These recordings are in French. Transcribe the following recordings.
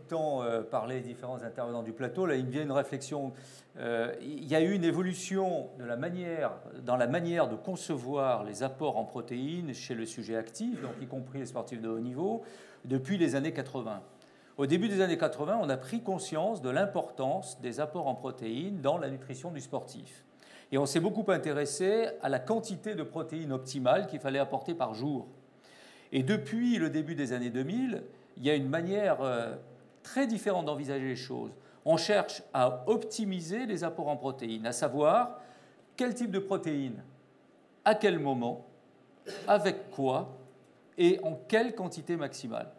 écoutant parler les différents intervenants du plateau, là, il me vient une réflexion. Il y a eu une évolution dans la manière de concevoir les apports en protéines chez le sujet actif, donc y compris les sportifs de haut niveau, depuis les années 80. Au début des années 80, on a pris conscience de l'importance des apports en protéines dans la nutrition du sportif. Et on s'est beaucoup intéressé à la quantité de protéines optimale qu'il fallait apporter par jour. Et depuis le début des années 2000, il y a une manière très différente d'envisager les choses. On cherche à optimiser les apports en protéines, à savoir quel type de protéines, à quel moment, avec quoi et en quelle quantité maximale.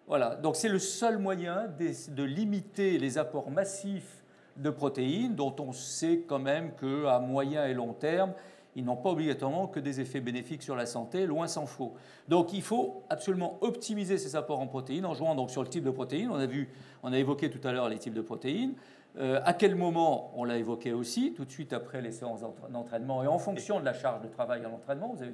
Voilà, donc c'est le seul moyen de limiter les apports massifs de protéines dont on sait quand même qu'à moyen et long terme, ils n'ont pas obligatoirement que des effets bénéfiques sur la santé, loin s'en faut. Donc il faut absolument optimiser ces apports en protéines en jouant donc sur le type de protéines. On a évoqué tout à l'heure les types de protéines. À quel moment, on l'a évoqué aussi, tout de suite après les séances d'entraînement et en fonction de la charge de travail à l'entraînement. Vous avez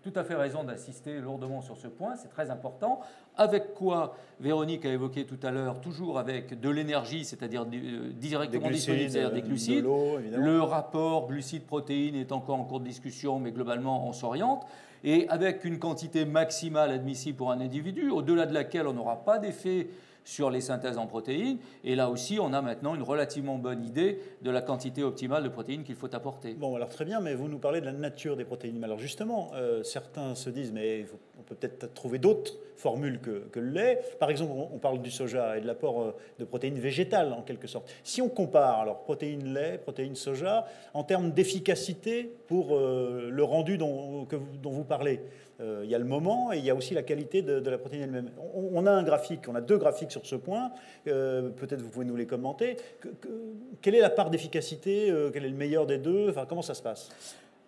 tout à fait raison d'insister lourdement sur ce point, c'est très important. Avec quoi, Véronique a évoqué tout à l'heure, toujours avec de l'énergie, c'est-à-dire directement disponible, c'est-à-dire des glucides. De l'eau, le rapport glucides-protéines est encore en cours de discussion, mais globalement, on s'oriente. Et avec une quantité maximale admissible pour un individu, au-delà de laquelle on n'aura pas d'effet sur les synthèses en protéines. Et là aussi, on a maintenant une relativement bonne idée de la quantité optimale de protéines qu'il faut apporter. Bon, alors très bien, mais vous nous parlez de la nature des protéines. Alors justement, certains se disent, mais on peut peut-être trouver d'autres formules que le lait. Par exemple, on parle du soja et de l'apport de protéines végétales, en quelque sorte. Si on compare, alors, protéines lait, protéines soja, en termes d'efficacité pour le rendu dont vous parlez, il y a le moment et il y a aussi la qualité de la protéine elle-même. On a un graphique, on a deux graphiques sur ce point. Peut-être vous pouvez nous les commenter. Quelle est la part d'efficacité? Quel est le meilleur des deux? Enfin, comment ça se passe?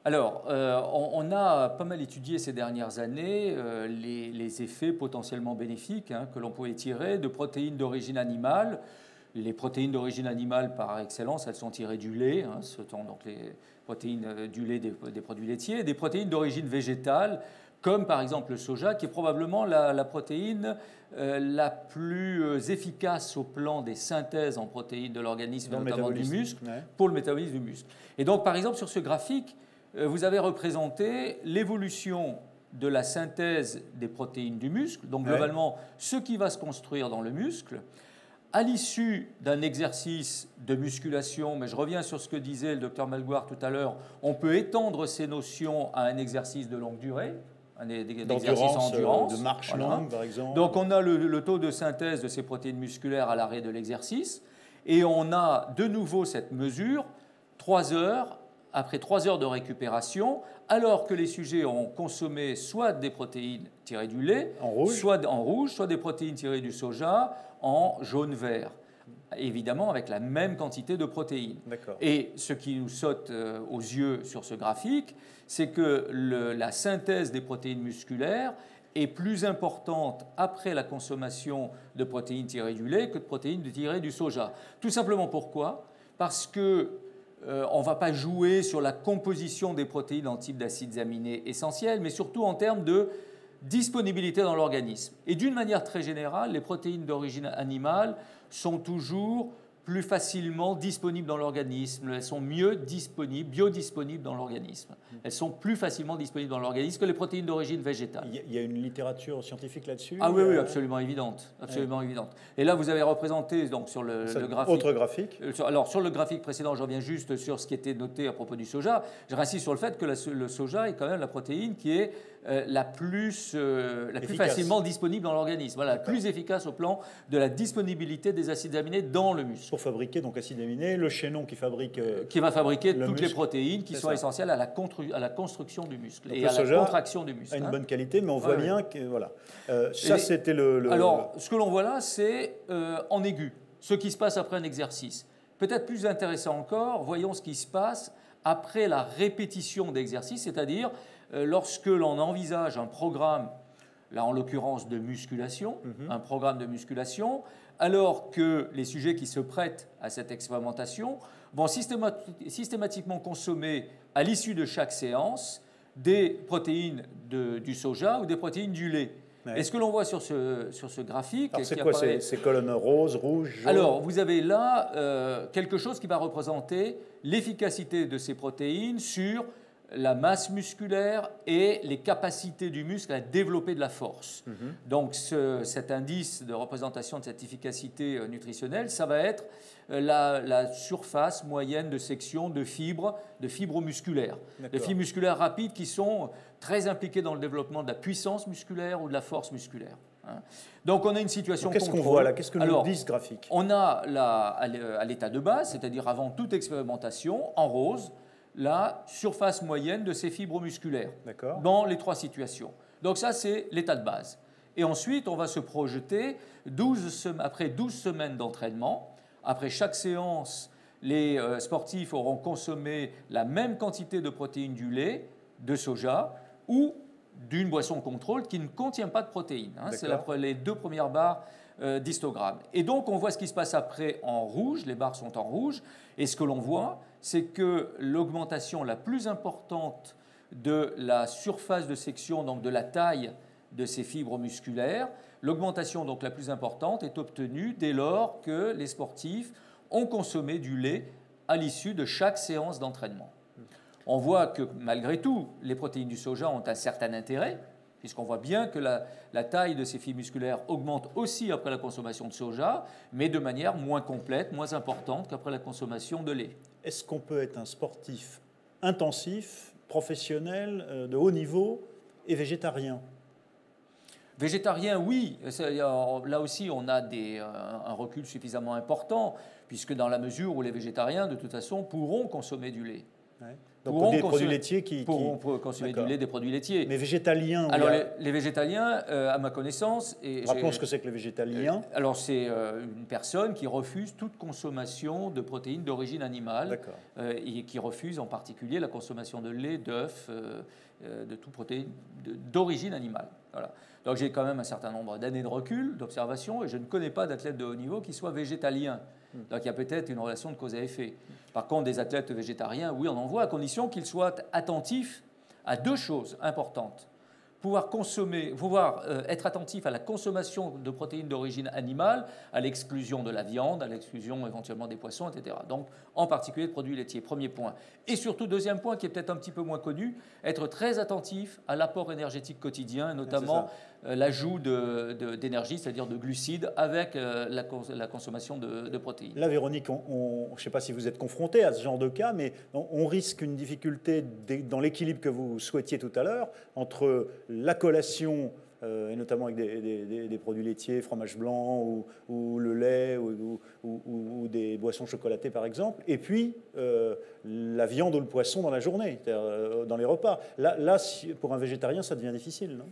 Alors, on a pas mal étudié ces dernières années les effets potentiellement bénéfiques que l'on pouvait tirer de protéines d'origine animale. Les protéines d'origine animale, par excellence, elles sont tirées du lait, ce sont donc les protéines du lait des produits laitiers, et des protéines d'origine végétale, comme par exemple le soja, qui est probablement la protéine la plus efficace au plan des synthèses en protéines de l'organisme, notamment du muscle, pour le métabolisme du muscle. Et donc, par exemple, sur ce graphique, vous avez représenté l'évolution de la synthèse des protéines du muscle, donc globalement ce qui va se construire dans le muscle, à l'issue d'un exercice de musculation, mais je reviens sur ce que disait le docteur Melguard tout à l'heure, on peut étendre ces notions à un exercice de longue durée, un exercice endurance, de marche longue par exemple. Donc on a le taux de synthèse de ces protéines musculaires à l'arrêt de l'exercice, et on a de nouveau cette mesure 3 heures après 3 heures de récupération, alors que les sujets ont consommé soit des protéines tirées du lait, soit des protéines tirées du soja en jaune-vert. Évidemment avec la même quantité de protéines. Et ce qui nous saute aux yeux sur ce graphique, c'est que la synthèse des protéines musculaires est plus importante après la consommation de protéines tirées du lait que de protéines tirées du soja. Tout simplement pourquoi? Parce que on ne va pas jouer sur la composition des protéines en type d'acides aminés essentiels, mais surtout en termes de disponibilité dans l'organisme. Et d'une manière très générale, les protéines d'origine animale sont toujours plus facilement disponibles dans l'organisme. Elles sont mieux disponibles, biodisponibles dans l'organisme. Elles sont plus facilement disponibles dans l'organisme que les protéines d'origine végétale. Il y a une littérature scientifique là-dessus? Ah oui, absolument évidente. Absolument évidente. Et là, vous avez représenté donc, sur le graphique... Autre graphique? Alors, sur le graphique précédent, je reviens juste sur ce qui était noté à propos du soja. Je réinsiste sur le fait que le soja est quand même la protéine qui est la plus facilement disponible dans l'organisme. Voilà, la plus efficace au plan de la disponibilité des acides aminés dans le muscle. Pour fabriquer donc acides aminés, le chaînon qui fabrique... qui va fabriquer toutes les protéines qui sont essentielles à la construction du muscle et à la contraction du muscle. A une bonne qualité, mais on voit bien que... Voilà. Ça, c'était Alors, ce que l'on voit là, c'est en aigu, ce qui se passe après un exercice. Peut-être plus intéressant encore, voyons ce qui se passe après la répétition d'exercices, c'est-à-dire lorsque l'on envisage un programme, là en l'occurrence de musculation, un programme de musculation, alors que les sujets qui se prêtent à cette expérimentation vont systématiquement consommer à l'issue de chaque séance des protéines du soja ou des protéines du lait. Ouais. Et ce que l'on voit sur ce graphique... Alors c'est quoi ces colonnes roses, rouges, jaunes? Alors, vous avez là quelque chose qui va représenter l'efficacité de ces protéines sur la masse musculaire et les capacités du muscle à développer de la force. Donc cet indice de représentation de cette efficacité nutritionnelle, ça va être la surface moyenne de section de fibres musculaires. Les fibres musculaires rapides qui sont très impliquées dans le développement de la puissance musculaire ou de la force musculaire. Donc on a une situation contrôle. Qu'est-ce qu'on voit là? Qu'est-ce que nous dit ce graphique? On a à l'état de base, c'est-à-dire avant toute expérimentation, en rose, la surface moyenne de ces fibres musculaires dans les 3 situations. Donc ça, c'est l'état de base. Et ensuite, on va se projeter après 12 semaines d'entraînement. Après chaque séance, les sportifs auront consommé la même quantité de protéines du lait, de soja ou d'une boisson contrôle qui ne contient pas de protéines. C'est les 2 premières barres d'histogramme. Et donc, on voit ce qui se passe après en rouge. Les barres sont en rouge. Et ce que l'on voit, c'est que l'augmentation la plus importante de la surface de section, donc de la taille de ces fibres musculaires, l'augmentation donc la plus importante est obtenue dès lors que les sportifs ont consommé du lait à l'issue de chaque séance d'entraînement. On voit que malgré tout, les protéines du soja ont un certain intérêt, puisqu'on voit bien que la taille de ces fibres musculaires augmente aussi après la consommation de soja, mais de manière moins complète, moins importante qu'après la consommation de lait. Est-ce qu'on peut être un sportif intensif, professionnel, de haut niveau et végétarien? Végétarien, oui. Là aussi, on a un recul suffisamment important, puisque dans la mesure où les végétariens, de toute façon, pourront consommer du lait. Ouais. Donc des produits laitiers pourront consommer du lait, des produits laitiers. Mais végétaliens? Alors les végétaliens, à ma connaissance... Rappelons ce que c'est que les végétaliens. Alors c'est une personne qui refuse toute consommation de protéines d'origine animale et qui refuse en particulier la consommation de lait, d'œufs, de toute protéine d'origine animale. Voilà. Donc j'ai quand même un certain nombre d'années de recul, d'observation, et je ne connais pas d'athlète de haut niveau qui soit végétalien. Donc il y a peut-être une relation de cause à effet. Par contre, des athlètes végétariens, oui, on en voit, à condition qu'ils soient attentifs à 2 choses importantes. Pouvoir être attentif à la consommation de protéines d'origine animale, à l'exclusion de la viande, à l'exclusion éventuellement des poissons, etc. Donc, en particulier de produits laitiers, premier point. Et surtout, deuxième point, qui est peut-être un petit peu moins connu, être très attentif à l'apport énergétique quotidien, notamment l'ajout d'énergie, c'est-à-dire de glucides, avec la consommation de protéines. Là, Véronique, je ne sais pas si vous êtes confronté à ce genre de cas, mais on risque une difficulté dans l'équilibre que vous souhaitiez tout à l'heure, entre la collation, et notamment avec des produits laitiers, fromage blanc ou le lait ou des boissons chocolatées par exemple, et puis la viande ou le poisson dans la journée, dans les repas. Là, pour un végétarien, ça devient difficile, non ?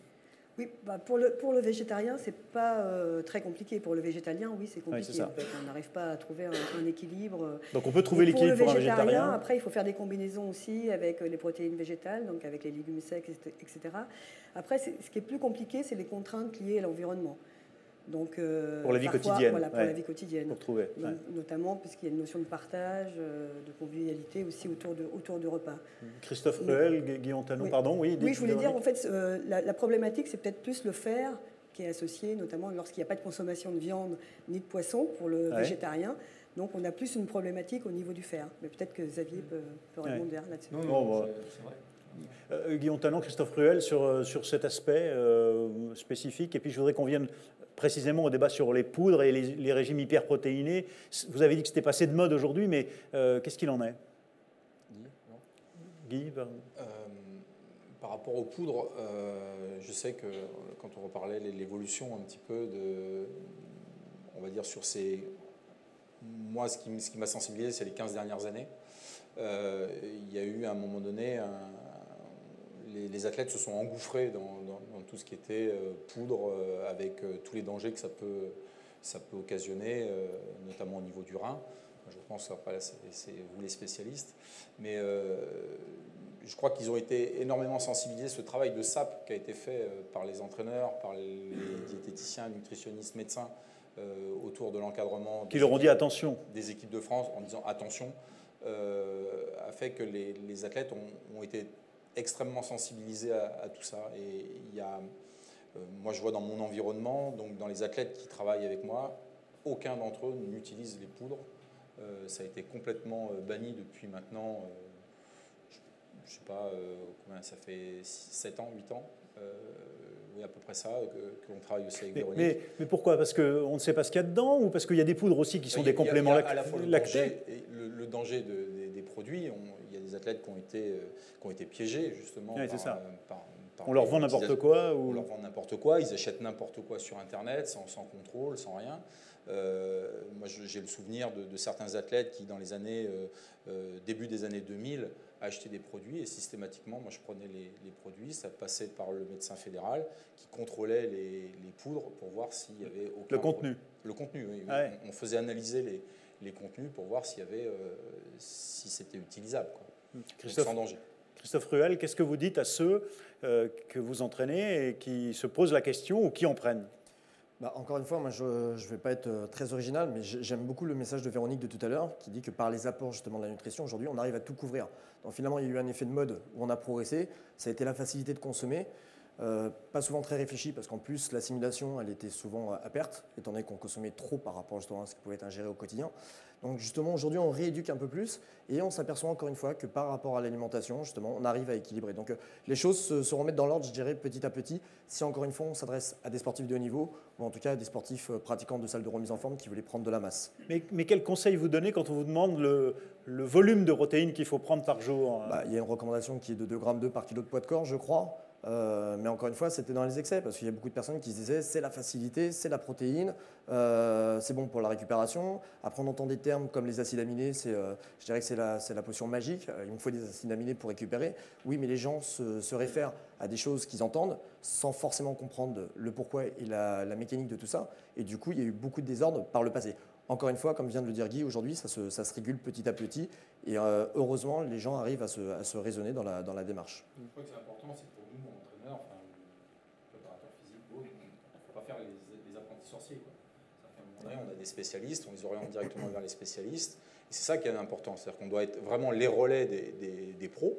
Oui, pour le végétarien, c'est pas très compliqué. Pour le végétalien, oui, c'est compliqué. Oui, en fait. On n'arrive pas à trouver un équilibre. Donc on peut trouver l'équilibre pour un végétarien. Après, il faut faire des combinaisons aussi avec les protéines végétales, donc avec les légumes secs, etc. Après, ce qui est plus compliqué, c'est les contraintes liées à l'environnement. Donc, pour la vie quotidienne. Voilà, pour la vie quotidienne. Pour trouver. Donc, notamment puisqu'il y a une notion de partage, de convivialité aussi autour du repas. Christophe Ruel, Guillaume Talon, pardon. Oui, je voulais dire, en fait, la problématique, c'est peut-être plus le fer qui est associé, notamment lorsqu'il n'y a pas de consommation de viande ni de poisson pour le végétarien. Donc, on a plus une problématique au niveau du fer. Mais peut-être que Xavier peut répondre là-dessus. Non, c'est vrai. Guillaume Talon, Christophe Ruel, sur cet aspect spécifique. Et puis, je voudrais qu'on vienne précisément au débat sur les poudres et les régimes hyperprotéinés. Vous avez dit que c'était passé de mode aujourd'hui, mais qu'est-ce qu'il en est? Guy, par rapport aux poudres, je sais que quand on reparlait l'évolution un petit peu on va dire sur ces... Moi, ce qui m'a sensibilisé, c'est les 15 dernières années. Il y a eu à un moment donné... Les athlètes se sont engouffrés dans tout ce qui était poudre, avec tous les dangers que ça peut occasionner, notamment au niveau du rein. Je pense que c'est vous les spécialistes. Mais je crois qu'ils ont été énormément sensibilisés. Ce travail de SAP qui a été fait par les entraîneurs, par les diététiciens, nutritionnistes, médecins, autour de l'encadrement. Qui leur ont dit attention. Des équipes de France en disant attention, a fait que les athlètes ont été extrêmement sensibilisés à tout ça. Et il y a Moi, je vois dans mon environnement, donc dans les athlètes qui travaillent avec moi, aucun d'entre eux n'utilise les poudres. Ça a été complètement banni depuis maintenant, je ne sais pas combien, ça fait 7 ans, 8 ans. Oui, à peu près ça, que l'on travaille aussi avec Véronique. Mais pourquoi? Parce qu'on ne sait pas ce qu'il y a dedans, ou parce qu'il y a des poudres aussi qui sont des compléments lactés? Le danger des produits. Il y a des athlètes qui ont été piégés, justement, on leur vend n'importe quoi On leur vend n'importe quoi, ils achètent n'importe quoi sur Internet, sans contrôle, sans rien. Moi, j'ai le souvenir de certains athlètes qui, dans les années, début des années 2000, achetaient des produits et systématiquement, moi, je prenais les produits, ça passait par le médecin fédéral qui contrôlait les poudres pour voir s'il y avait aucun... Le contenu. Le contenu, oui. Ah ouais. On faisait analyser les contenus pour voir s'il y avait, si c'était utilisable, quoi. Christophe, sans danger. Christophe Ruel, qu'est-ce que vous dites à ceux que vous entraînez et qui se posent la question ou qui en prennent? Encore une fois, moi je ne vais pas être très original, mais j'aime beaucoup le message de Véronique de tout à l'heure qui dit que par les apports justement de la nutrition, aujourd'hui on arrive à tout couvrir. Donc finalement il y a eu un effet de mode où on a progressé, ça a été la facilité de consommer, pas souvent très réfléchi parce qu'en plus l'assimilation elle était souvent à perte, étant donné qu'on consommait trop par rapport justement à ce qui pouvait être ingéré au quotidien. Donc justement aujourd'hui on rééduque un peu plus et on s'aperçoit encore une fois que par rapport à l'alimentation justement on arrive à équilibrer. Donc les choses se remettent dans l'ordre je dirais petit à petit si encore une fois on s'adresse à des sportifs de haut niveau ou en tout cas à des sportifs pratiquants de salles de remise en forme qui voulaient prendre de la masse. Mais quel conseil vous donnez quand on vous demande le volume de protéines qu'il faut prendre par jour? Il y a une recommandation qui est de 2,2 grammes par kilo de poids de corps je crois. Mais encore une fois, c'était dans les excès parce qu'il y a beaucoup de personnes qui se disaient c'est la facilité, c'est la protéine, c'est bon pour la récupération. Après, on entend des termes comme les acides aminés, je dirais que c'est la potion magique, il me faut des acides aminés pour récupérer. Oui, mais les gens se réfèrent à des choses qu'ils entendent sans forcément comprendre le pourquoi et la mécanique de tout ça. Et du coup, il y a eu beaucoup de désordre par le passé. Encore une fois, comme vient de le dire Guy, aujourd'hui, ça se régule petit à petit. Et heureusement, les gens arrivent à se raisonner dans la démarche. Je crois que c'est important, c'est pour nous, entraîneurs, enfin, préparateurs physiques, il ne faut pas faire les apprentis sorciers, quoi. On a des spécialistes, on les oriente directement vers les spécialistes. Et c'est ça qui est important, c'est-à-dire qu'on doit être vraiment les relais des pros.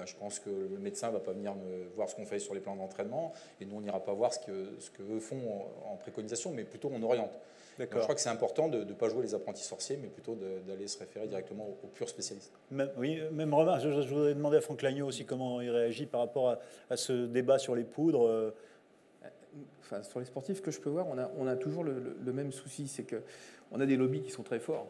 Je pense que le médecin ne va pas venir voir ce qu'on fait sur les plans d'entraînement et nous on n'ira pas voir ce qu'eux font en préconisation, mais plutôt on oriente. Donc, je crois que c'est important de ne pas jouer les apprentis sorciers, mais plutôt d'aller se référer directement aux purs spécialistes. Oui, même remarque, je voudrais demander à Franck Lagneau aussi comment il réagit par rapport à ce débat sur les poudres. Enfin, sur les sportifs que je peux voir, on a toujours le même souci, c'est qu'on a des lobbies qui sont très forts.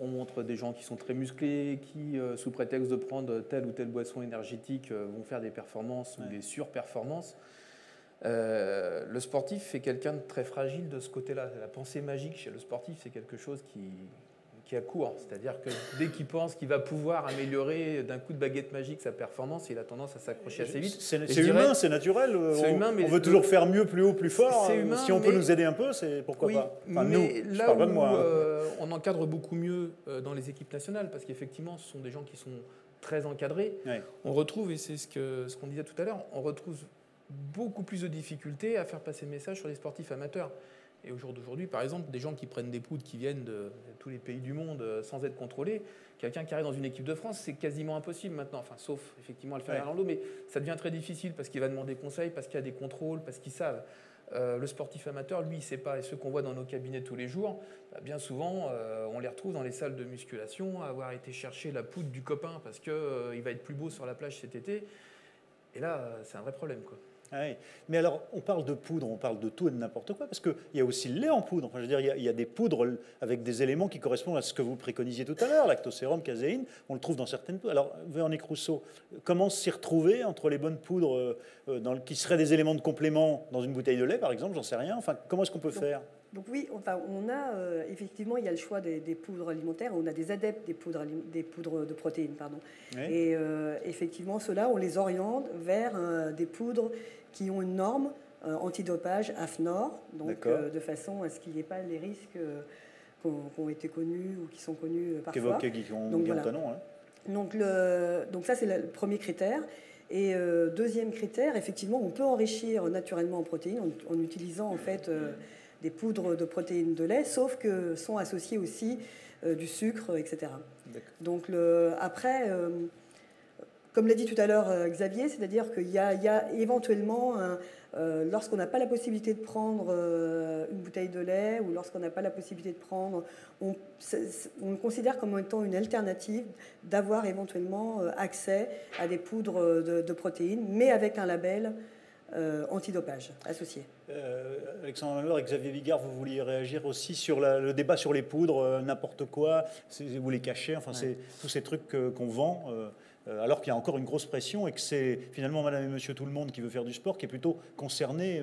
On montre des gens qui sont très musclés, qui, sous prétexte de prendre telle ou telle boisson énergétique, vont faire des performances ou des surperformances. Le sportif est quelqu'un de très fragile de ce côté-là. La pensée magique chez le sportif, c'est quelque chose qui a court. C'est-à-dire que dès qu'il pense qu'il va pouvoir améliorer d'un coup de baguette magique sa performance, il a tendance à s'accrocher assez vite. C'est humain, c'est naturel. On veut toujours faire mieux, plus haut, plus fort. Humain, si on peut nous aider un peu, c'est pourquoi pas. Enfin, mais nous, là je parle pas de moi. On encadre beaucoup mieux dans les équipes nationales, parce qu'effectivement, ce sont des gens qui sont très encadrés. Ouais. On retrouve, et c'est ce qu'on disait tout à l'heure, on retrouve beaucoup plus de difficultés à faire passer le message sur les sportifs amateurs. Et au jour d'aujourd'hui, par exemple, des gens qui prennent des poudres qui viennent de tous les pays du monde sans être contrôlés, quelqu'un qui arrive dans une équipe de France, c'est quasiment impossible maintenant, enfin, sauf effectivement à le faire dans l'eau, mais ça devient très difficile parce qu'il va demander conseil, parce qu'il y a des contrôles, parce qu'ils savent. Le sportif amateur, lui, il ne sait pas. Et ceux qu'on voit dans nos cabinets tous les jours, bien souvent, on les retrouve dans les salles de musculation à avoir été chercher la poudre du copain parce qu'il va être plus beau sur la plage cet été. Et là, c'est un vrai problème, quoi. Ah oui. Mais alors, on parle de poudre, on parle de tout et de n'importe quoi, parce qu'il y a aussi le lait en poudre. Enfin, je veux dire, il y a des poudres avec des éléments qui correspondent à ce que vous préconisiez tout à l'heure, lactosérum, caséine, on le trouve dans certaines poudres. Alors, Véronique Rousseau, comment s'y retrouver entre les bonnes poudres qui seraient des éléments de complément dans une bouteille de lait, par exemple, j'en sais rien. Enfin, comment est-ce qu'on peut faire ? Donc oui, enfin, on a effectivement, il y a le choix des poudres alimentaires. On a des adeptes des poudres de protéines, pardon. Oui. Et effectivement, ceux-là, on les oriente vers des poudres qui ont une norme antidopage AFNOR, donc de façon à ce qu'il n'y ait pas les risques qui ont été connus ou qui sont connus parfois. Donc voilà. Donc ça, c'est le premier critère. Et deuxième critère, effectivement, on peut enrichir naturellement en protéines en utilisant en fait des poudres de protéines de lait, sauf que sont associées aussi du sucre, etc. Donc après, Comme l'a dit tout à l'heure Xavier, c'est-à-dire qu'il y a éventuellement, lorsqu'on n'a pas la possibilité de prendre une bouteille de lait ou lorsqu'on n'a pas la possibilité de prendre, on le considère comme étant une alternative d'avoir éventuellement accès à des poudres de protéines, mais avec un label antidopage associé. Alexandre Malheur et Xavier Bigard, vous vouliez réagir aussi sur le débat sur les poudres, n'importe quoi, vous les cachez, enfin c'est tous ces trucs qu'on vend, alors qu'il y a encore une grosse pression et que c'est finalement madame et monsieur tout le monde qui veut faire du sport qui est plutôt concerné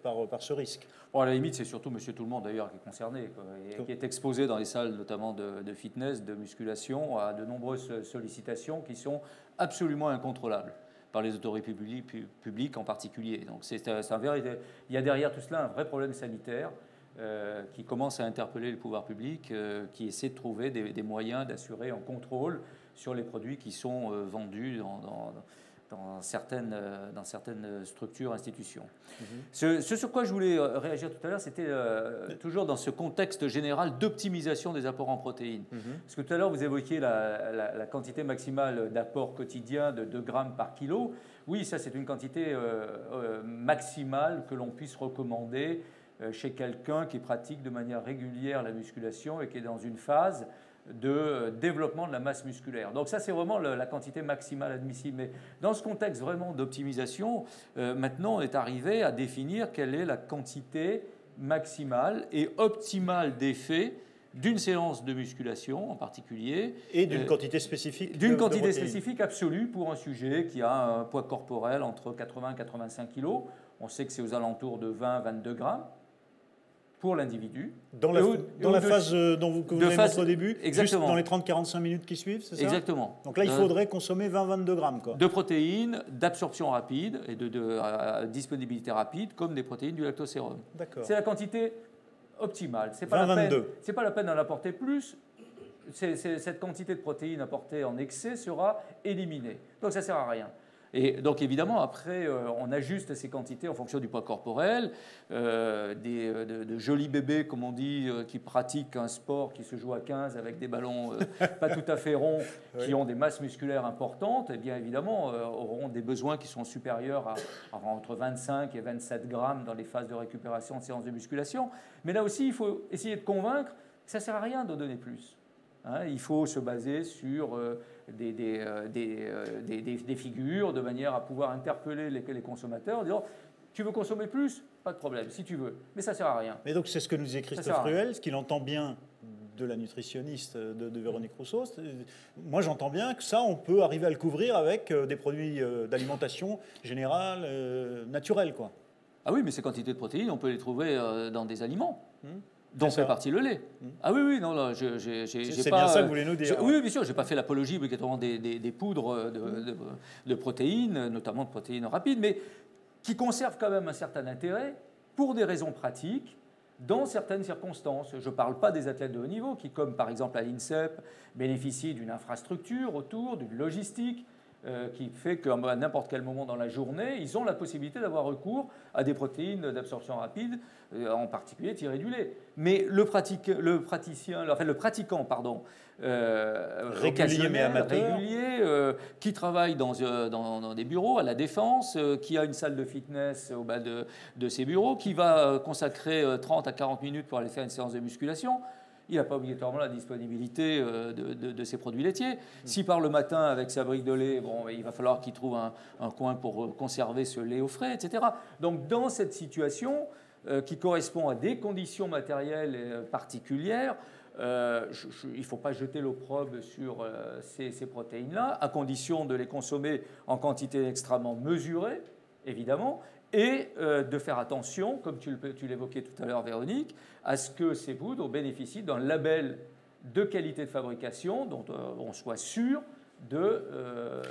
par ce risque. Bon, à la limite, c'est surtout monsieur tout le monde d'ailleurs qui est concerné, quoi, et qui est exposé dans les salles notamment de fitness, de musculation, à de nombreuses sollicitations qui sont absolument incontrôlables par les autorités publiques en particulier. Donc il y a derrière tout cela un vrai problème sanitaire qui commence à interpeller le pouvoir public, qui essaie de trouver des moyens d'assurer un contrôle sur les produits qui sont vendus dans certaines structures, institutions. Ce sur quoi je voulais réagir tout à l'heure, c'était toujours dans ce contexte général d'optimisation des apports en protéines. Parce que tout à l'heure, vous évoquiez la quantité maximale d'apport quotidien de 2 grammes par kilo. Oui, ça, c'est une quantité maximale que l'on puisse recommander chez quelqu'un qui pratique de manière régulière la musculation et qui est dans une phase de développement de la masse musculaire. Donc ça, c'est vraiment la quantité maximale admissible. Mais dans ce contexte vraiment d'optimisation, maintenant, on est arrivé à définir quelle est la quantité maximale et optimale d'effet d'une séance de musculation en particulier. Et d'une quantité spécifique. D'une quantité spécifique absolue pour un sujet qui a un poids corporel entre 80 et 85 kg. On sait que c'est aux alentours de 20-22 grammes. Pour l'individu. Dans la phase dont vous venez de mettre au début, exactement. Juste dans les 30-45 minutes qui suivent, c'est ça? Exactement. Donc là, il faudrait consommer 20-22 grammes. Quoi. De protéines, d'absorption rapide et de disponibilité rapide, comme des protéines du lactosérum. D'accord. C'est la quantité optimale. C'est pas la peine d'en apporter plus. Cette quantité de protéines apportée en excès sera éliminée. Donc ça ne sert à rien. Et donc évidemment, après, on ajuste ces quantités en fonction du poids corporel. De jolis bébés, comme on dit, qui pratiquent un sport qui se joue à 15 avec des ballons pas tout à fait ronds, qui ont des masses musculaires importantes, et bien évidemment, auront des besoins qui sont supérieurs à entre 25 et 27 grammes dans les phases de récupération de séances de musculation. Mais là aussi, il faut essayer de convaincre que ça ne sert à rien de donner plus. Il faut se baser sur des figures de manière à pouvoir interpeller les consommateurs en disant « Tu veux consommer plus ? Pas de problème, si tu veux. Mais ça ne sert à rien. » Mais donc c'est ce que nous disait Christophe Ruel, ce qu'il entend bien de la nutritionniste de Véronique Rousseau. Moi, j'entends bien que ça, on peut arriver à le couvrir avec des produits d'alimentation générale, naturelle, quoi. Ah oui, mais ces quantités de protéines, on peut les trouver dans des aliments. Dont fait partie le lait. Ah oui, non, là, c'est bien ça que vous voulez nous dire. Oui, bien sûr, je n'ai pas fait l'apologie obligatoirement des poudres de protéines, notamment de protéines rapides, mais qui conservent quand même un certain intérêt pour des raisons pratiques dans certaines circonstances. Je ne parle pas des athlètes de haut niveau qui, comme par exemple à l'INSEP, bénéficient d'une infrastructure autour, d'une logistique, qui fait qu'à n'importe quel moment dans la journée, ils ont la possibilité d'avoir recours à des protéines d'absorption rapide, en particulier tirées du lait. Mais le pratiquant, régulier mais amateur, qui travaille dans des bureaux à la Défense, qui a une salle de fitness au bas de ses bureaux, qui va consacrer 30 à 40 minutes pour aller faire une séance de musculation, il n'a pas obligatoirement la disponibilité de ses produits laitiers. S'il part le matin avec sa brique de lait, il va falloir qu'il trouve un coin pour conserver ce lait au frais, etc. Donc dans cette situation qui correspond à des conditions matérielles particulières, il ne faut pas jeter l'opprobre sur ces protéines-là, à condition de les consommer en quantité extrêmement mesurée, évidemment, et de faire attention, comme tu l'évoquais tout à l'heure, Véronique, à ce que ces poudres bénéficient d'un label de qualité de fabrication dont on soit sûr de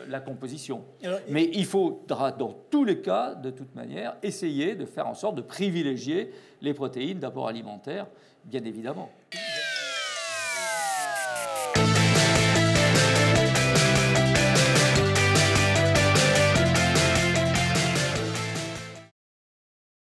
la composition. Mais il faudra, dans tous les cas, de toute manière, essayer de faire en sorte de privilégier les protéines d'apport alimentaire, bien évidemment.